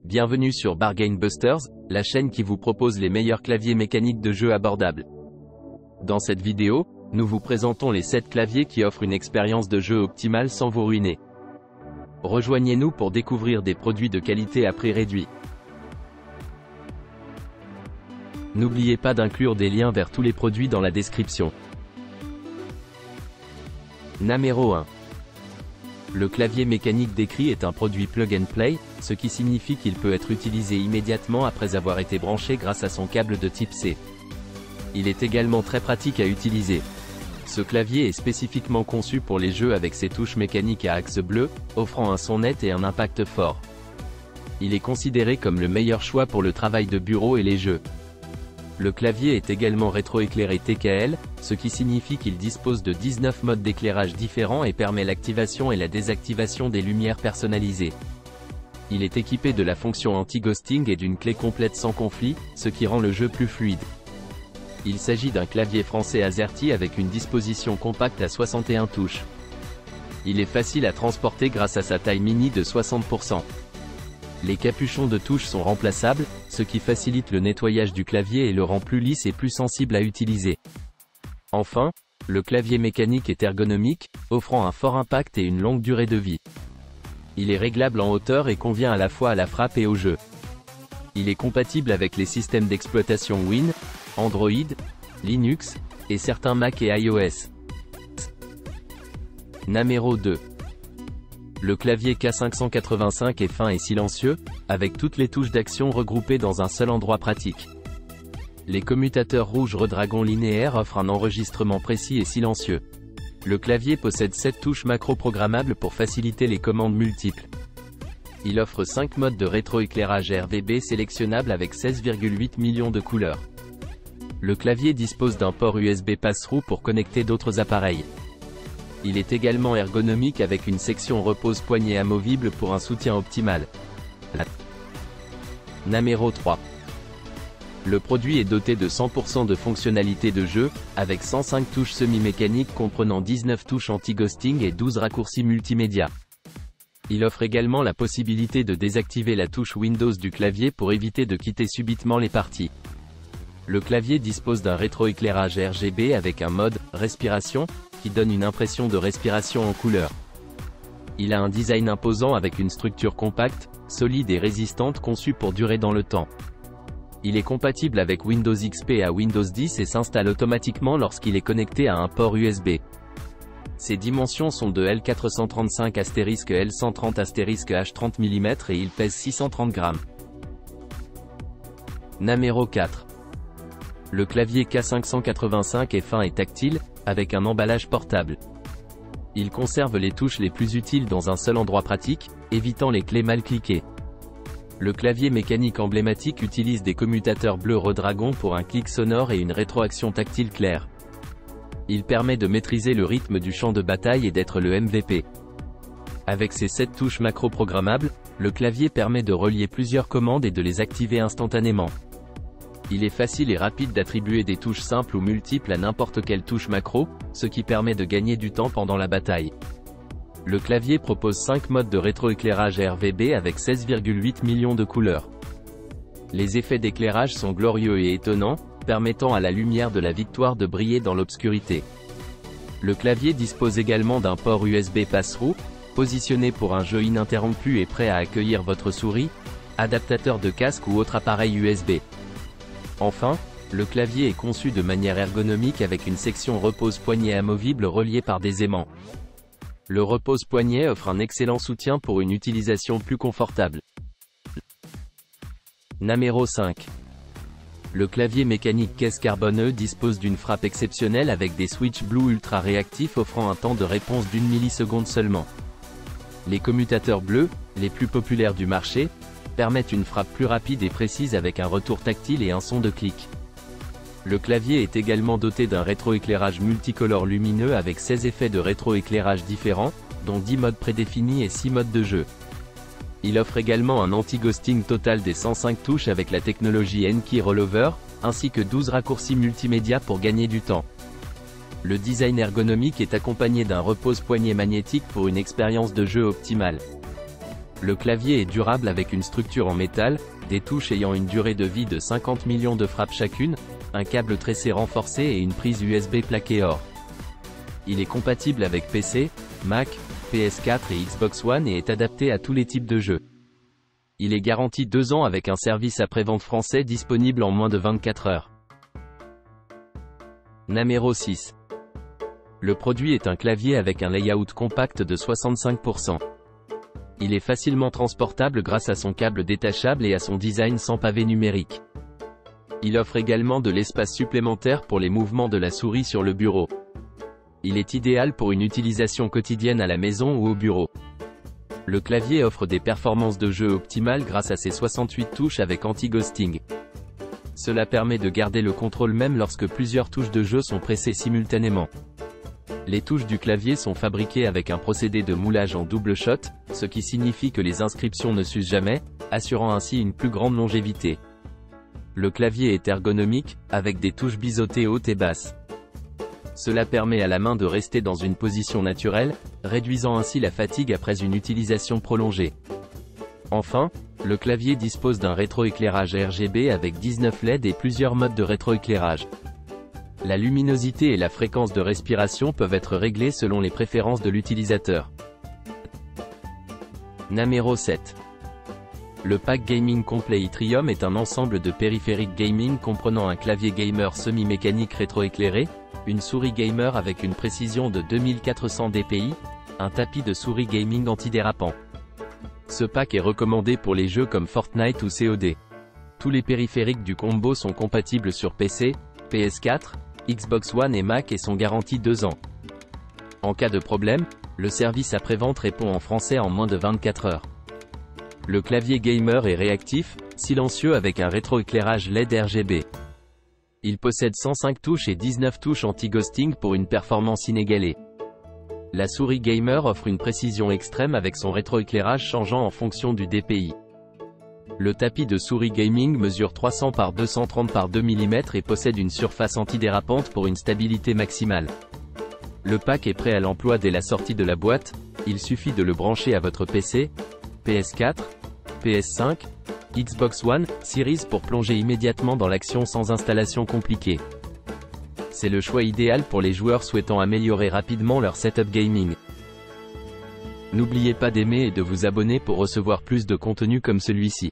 Bienvenue sur Bargain Busters, la chaîne qui vous propose les meilleurs claviers mécaniques de jeu abordables. Dans cette vidéo, nous vous présentons les 7 claviers qui offrent une expérience de jeu optimale sans vous ruiner. Rejoignez-nous pour découvrir des produits de qualité à prix réduit. N'oubliez pas d'inclure des liens vers tous les produits dans la description. Numéro 1. Le clavier mécanique décrit est un produit plug and play, ce qui signifie qu'il peut être utilisé immédiatement après avoir été branché grâce à son câble de type C. Il est également très pratique à utiliser. Ce clavier est spécifiquement conçu pour les jeux avec ses touches mécaniques à axe bleu, offrant un son net et un impact fort. Il est considéré comme le meilleur choix pour le travail de bureau et les jeux. Le clavier est également rétroéclairé TKL, ce qui signifie qu'il dispose de 19 modes d'éclairage différents et permet l'activation et la désactivation des lumières personnalisées. Il est équipé de la fonction anti-ghosting et d'une clé complète sans conflit, ce qui rend le jeu plus fluide. Il s'agit d'un clavier français AZERTY avec une disposition compacte à 61 touches. Il est facile à transporter grâce à sa taille mini de 60%. Les capuchons de touches sont remplaçables, ce qui facilite le nettoyage du clavier et le rend plus lisse et plus sensible à utiliser. Enfin, le clavier mécanique est ergonomique, offrant un fort impact et une longue durée de vie. Il est réglable en hauteur et convient à la fois à la frappe et au jeu. Il est compatible avec les systèmes d'exploitation Win, Android, Linux, et certains Mac et iOS. Numéro 2. Le clavier K585 est fin et silencieux, avec toutes les touches d'action regroupées dans un seul endroit pratique. Les commutateurs rouge Redragon linéaire offrent un enregistrement précis et silencieux. Le clavier possède 7 touches macro-programmables pour faciliter les commandes multiples. Il offre 5 modes de rétroéclairage RGB sélectionnables avec 16,8 millions de couleurs. Le clavier dispose d'un port USB pass-through pour connecter d'autres appareils. Il est également ergonomique avec une section repose-poignet amovible pour un soutien optimal. Numéro 3. Le produit est doté de 100% de fonctionnalités de jeu, avec 105 touches semi-mécaniques comprenant 19 touches anti-ghosting et 12 raccourcis multimédia. Il offre également la possibilité de désactiver la touche Windows du clavier pour éviter de quitter subitement les parties. Le clavier dispose d'un rétroéclairage RGB avec un mode « Respiration » qui donne une impression de respiration en couleur. Il a un design imposant avec une structure compacte, solide et résistante conçue pour durer dans le temps. Il est compatible avec Windows XP à Windows 10 et s'installe automatiquement lorsqu'il est connecté à un port USB. Ses dimensions sont de L435*L130*H30 mm et il pèse 630 grammes. Numéro 4. Le clavier K585 est fin et tactile, avec un emballage portable. Il conserve les touches les plus utiles dans un seul endroit pratique, évitant les clés mal cliquées. Le clavier mécanique emblématique utilise des commutateurs bleu Redragon pour un clic sonore et une rétroaction tactile claire. Il permet de maîtriser le rythme du champ de bataille et d'être le MVP. Avec ses 7 touches macro-programmables, le clavier permet de relier plusieurs commandes et de les activer instantanément. Il est facile et rapide d'attribuer des touches simples ou multiples à n'importe quelle touche macro, ce qui permet de gagner du temps pendant la bataille. Le clavier propose 5 modes de rétroéclairage RGB avec 16,8 millions de couleurs. Les effets d'éclairage sont glorieux et étonnants, permettant à la lumière de la victoire de briller dans l'obscurité. Le clavier dispose également d'un port USB pass-through, positionné pour un jeu ininterrompu et prêt à accueillir votre souris, adaptateur de casque ou autre appareil USB. Enfin, le clavier est conçu de manière ergonomique avec une section repose-poignet amovible reliée par des aimants. Le repose-poignet offre un excellent soutien pour une utilisation plus confortable. Numéro 5. Le clavier mécanique Case Carbone dispose d'une frappe exceptionnelle avec des switches Blue ultra réactifs offrant un temps de réponse d'1 milliseconde seulement. Les commutateurs bleus, les plus populaires du marché, permettent une frappe plus rapide et précise avec un retour tactile et un son de clic. Le clavier est également doté d'un rétroéclairage multicolore lumineux avec 16 effets de rétroéclairage différents, dont 10 modes prédéfinis et 6 modes de jeu. Il offre également un anti-ghosting total des 105 touches avec la technologie N-Key Rollover, ainsi que 12 raccourcis multimédia pour gagner du temps. Le design ergonomique est accompagné d'un repose-poignet magnétique pour une expérience de jeu optimale. Le clavier est durable avec une structure en métal, des touches ayant une durée de vie de 50 millions de frappes chacune, un câble tressé renforcé et une prise USB plaquée or. Il est compatible avec PC, Mac, PS4 et Xbox One et est adapté à tous les types de jeux. Il est garanti 2 ans avec un service après-vente français disponible en moins de 24 heures. Namero 6. Le produit est un clavier avec un layout compact de 65%. Il est facilement transportable grâce à son câble détachable et à son design sans pavé numérique. Il offre également de l'espace supplémentaire pour les mouvements de la souris sur le bureau. Il est idéal pour une utilisation quotidienne à la maison ou au bureau. Le clavier offre des performances de jeu optimales grâce à ses 68 touches avec anti-ghosting. Cela permet de garder le contrôle même lorsque plusieurs touches de jeu sont pressées simultanément. Les touches du clavier sont fabriquées avec un procédé de moulage en double shot, ce qui signifie que les inscriptions ne s'usent jamais, assurant ainsi une plus grande longévité. Le clavier est ergonomique, avec des touches biseautées hautes et basses. Cela permet à la main de rester dans une position naturelle, réduisant ainsi la fatigue après une utilisation prolongée. Enfin, le clavier dispose d'un rétroéclairage RGB avec 19 LED et plusieurs modes de rétroéclairage. La luminosité et la fréquence de respiration peuvent être réglées selon les préférences de l'utilisateur. Namero 7. Le pack gaming complet Yttrium est un ensemble de périphériques gaming comprenant un clavier gamer semi-mécanique rétroéclairé, une souris gamer avec une précision de 2400 dpi, un tapis de souris gaming antidérapant. Ce pack est recommandé pour les jeux comme Fortnite ou COD. Tous les périphériques du combo sont compatibles sur PC, PS4, Xbox One et Mac et sont garantis 2 ans. En cas de problème, le service après-vente répond en français en moins de 24 heures. Le clavier gamer est réactif, silencieux avec un rétroéclairage LED RGB. Il possède 105 touches et 19 touches anti-ghosting pour une performance inégalée. La souris gamer offre une précision extrême avec son rétroéclairage changeant en fonction du DPI. Le tapis de souris gaming mesure 300 par 230 par 2 mm et possède une surface antidérapante pour une stabilité maximale. Le pack est prêt à l'emploi dès la sortie de la boîte, il suffit de le brancher à votre PC, PS4, PS5, Xbox One, Series pour plonger immédiatement dans l'action sans installation compliquée. C'est le choix idéal pour les joueurs souhaitant améliorer rapidement leur setup gaming. N'oubliez pas d'aimer et de vous abonner pour recevoir plus de contenu comme celui-ci.